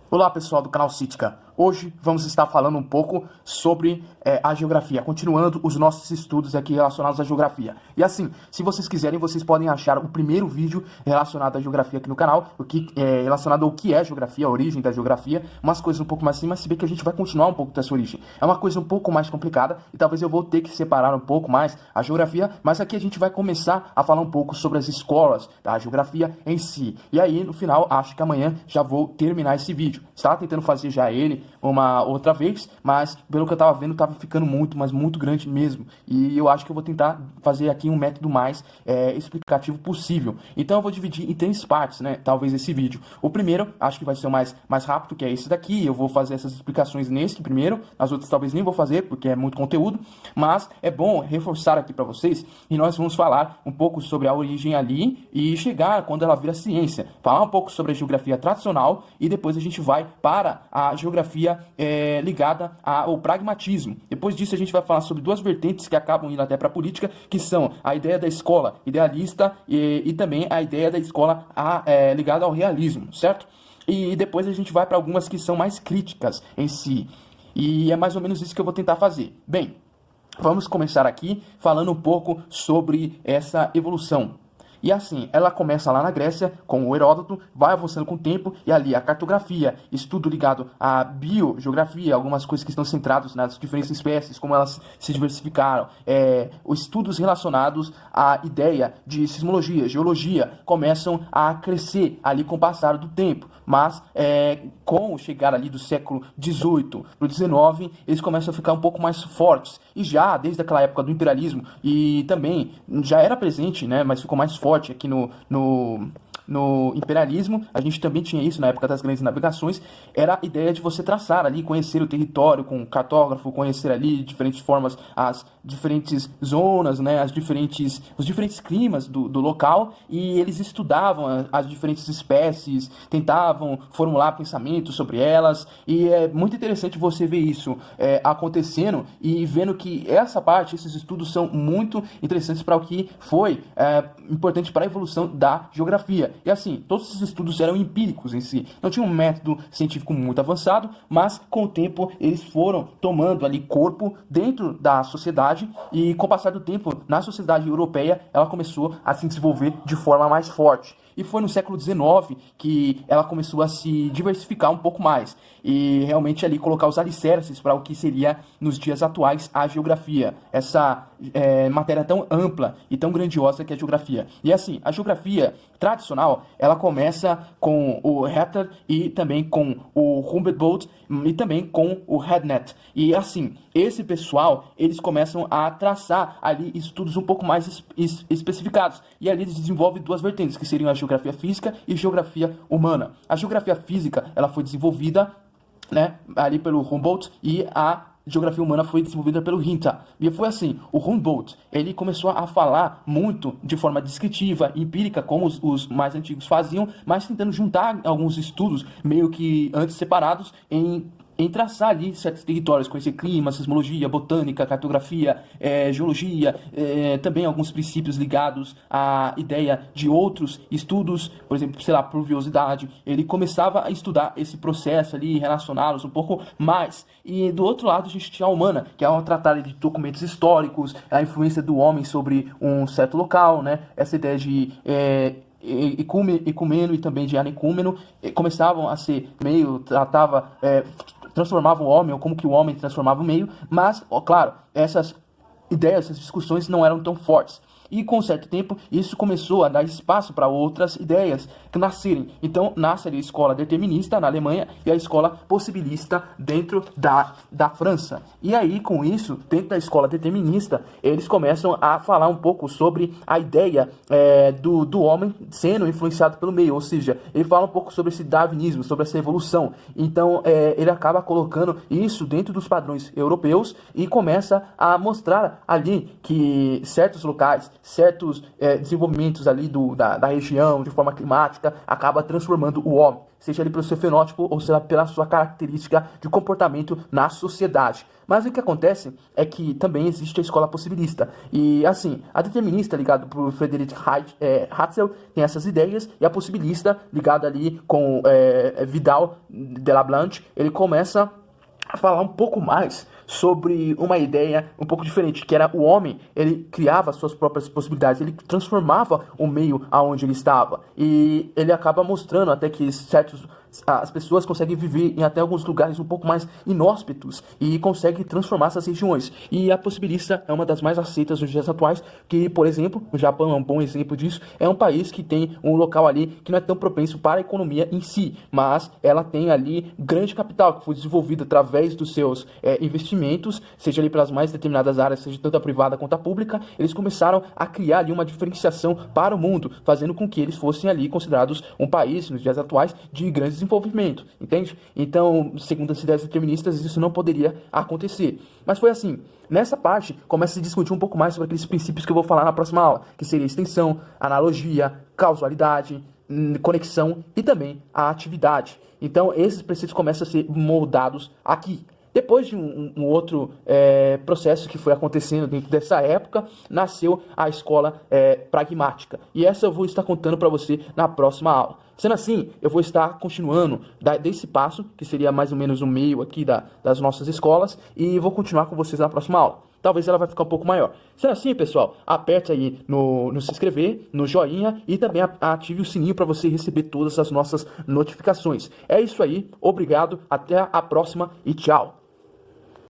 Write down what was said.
Olá pessoal do canal Cítica. Hoje vamos estar falando um pouco sobre a geografia, continuando os nossos estudos aqui relacionados à geografia. E assim, se vocês quiserem, vocês podem achar o primeiro vídeo relacionado à geografia aqui no canal, relacionado ao que é geografia, a origem da geografia, umas coisas um pouco mais assim, mas se bem que a gente vai continuar um pouco dessa origem. É uma coisa um pouco mais complicada e talvez eu vou ter que separar um pouco mais a geografia, mas aqui a gente vai começar a falar um pouco sobre as escolas da geografia em si. E aí, no final, acho que amanhã já vou terminar esse vídeo. Estava tentando fazer já ele uma outra vez, mas pelo que eu estava vendo, estava ficando muito grande mesmo. E eu acho que eu vou tentar fazer aqui um método mais explicativo possível. Então eu vou dividir em 3 partes, né? Talvez esse vídeo. O primeiro, acho que vai ser o mais rápido, que é esse daqui. Eu vou fazer essas explicações nesse primeiro. As outras talvez nem vou fazer, porque é muito conteúdo. Mas é bom reforçar aqui para vocês. E nós vamos falar um pouco sobre a origem ali e chegar quando ela vira ciência. Falar um pouco sobre a geografia tradicional e depois a gente vai para a geografia ligada ao pragmatismo. Depois disso a gente vai falar sobre 2 vertentes que acabam indo até para a política, que são a ideia da escola idealista e também a ideia da escola ligada ao realismo, certo? E depois a gente vai para algumas que são mais críticas em si. E é mais ou menos isso que eu vou tentar fazer. Bem, vamos começar aqui falando um pouco sobre essa evolução. E assim, ela começa lá na Grécia, com o Heródoto, vai avançando com o tempo, e ali a cartografia, estudo ligado à biogeografia, algumas coisas que estão centradas nas diferentes espécies, como elas se diversificaram, os estudos relacionados à ideia de sismologia, geologia, começam a crescer ali com o passar do tempo. Mas com o chegar ali do século XVIII para o XIX, eles começam a ficar um pouco mais fortes. E já desde aquela época do imperialismo, e também já era presente, né, mas ficou mais forte aqui no imperialismo, a gente também tinha isso na época das grandes navegações, era a ideia de você traçar ali, conhecer o território com um cartógrafo, conhecer ali de diferentes formas as diferentes zonas, né, os diferentes climas do local, e eles estudavam as diferentes espécies, tentavam formular pensamentos sobre elas, e é muito interessante você ver isso acontecendo e vendo que essa parte, esses estudos são muito interessantes para o que foi importante para a evolução da geografia. E assim, todos esses estudos eram empíricos em si, não tinha um método científico muito avançado, mas com o tempo eles foram tomando ali corpo dentro da sociedade, e com o passar do tempo, na sociedade europeia, ela começou a se desenvolver de forma mais forte. E foi no século XIX que ela começou a se diversificar um pouco mais e realmente ali colocar os alicerces para o que seria nos dias atuais a geografia, essa matéria tão ampla e tão grandiosa que é a geografia. E assim, a geografia tradicional, ela começa com o Hatter e também com o Humboldt e também com o Hednet. E assim, esse pessoal, eles começam a traçar ali estudos um pouco mais especificados. E ali eles desenvolvem 2 vertentes, que seriam a geografia física e geografia humana. A geografia física, ela foi desenvolvida, né, ali pelo Humboldt, e a geografia humana foi desenvolvida pelo Hinta. E foi assim, o Humboldt, ele começou a falar muito de forma descritiva, empírica, como os mais antigos faziam, mas tentando juntar alguns estudos meio que antes separados em traçar ali certos territórios, conhecer clima, sismologia, botânica, cartografia, geologia, também alguns princípios ligados à ideia de outros estudos, por exemplo, sei lá, pluviosidade. Ele começava a estudar esse processo ali, relacioná-los um pouco mais. E do outro lado a gente tinha a humana, que é uma tratada de documentos históricos, a influência do homem sobre um certo local, né? Essa ideia de ecumeno e também de anecúmeno começavam a ser meio, transformavam o homem, ou como que o homem transformava o meio, mas, claro, essas ideias, essas discussões não eram tão fortes. E com um certo tempo, isso começou a dar espaço para outras ideias que nascerem. Então, nasce ali a escola determinista na Alemanha e a escola possibilista dentro da França. E aí, com isso, dentro da escola determinista, eles começam a falar um pouco sobre a ideia do homem sendo influenciado pelo meio. Ou seja, ele fala um pouco sobre esse darwinismo, sobre essa evolução. Então, ele acaba colocando isso dentro dos padrões europeus e começa a mostrar ali que certos locais, certos desenvolvimentos ali da região, de forma climática, acaba transformando o homem, seja ali pelo seu fenótipo ou seja pela sua característica de comportamento na sociedade. Mas o que acontece é que também existe a escola possibilista. E assim, a determinista, ligado por Friedrich Hatzel, tem essas ideias, e a possibilista, ligada ali com Vidal de la Blanche, ele começa a falar um pouco mais sobre uma ideia um pouco diferente, que era o homem, ele criava suas próprias possibilidades, ele transformava o meio aonde ele estava, e ele acaba mostrando até que as pessoas conseguem viver em até alguns lugares um pouco mais inóspitos e conseguem transformar essas regiões. E a possibilista é uma das mais aceitas nos dias atuais, que, por exemplo, o Japão é um bom exemplo disso, é um país que tem um local ali que não é tão propenso para a economia em si, mas ela tem ali grande capital que foi desenvolvido através dos seus investimentos, seja ali pelas mais determinadas áreas, seja tanto a privada quanto a pública. Eles começaram a criar ali uma diferenciação para o mundo, fazendo com que eles fossem ali considerados um país, nos dias atuais, de grande desenvolvimento, entende? Então, segundo as ideias deterministas, isso não poderia acontecer. Mas foi assim. Nessa parte, começa a se discutir um pouco mais sobre aqueles princípios que eu vou falar na próxima aula, que seria extensão, analogia, causalidade, conexão e também a atividade. Então, esses princípios começam a ser moldados aqui. Depois de um outro processo que foi acontecendo dentro dessa época, nasceu a escola pragmática. E essa eu vou estar contando para você na próxima aula. Sendo assim, eu vou estar continuando desse passo, que seria mais ou menos o meio aqui das nossas escolas, e vou continuar com vocês na próxima aula. Talvez ela vai ficar um pouco maior. Sendo assim, pessoal, aperte aí no se inscrever, no joinha e também ative o sininho para você receber todas as nossas notificações. É isso aí, obrigado, até a próxima e tchau!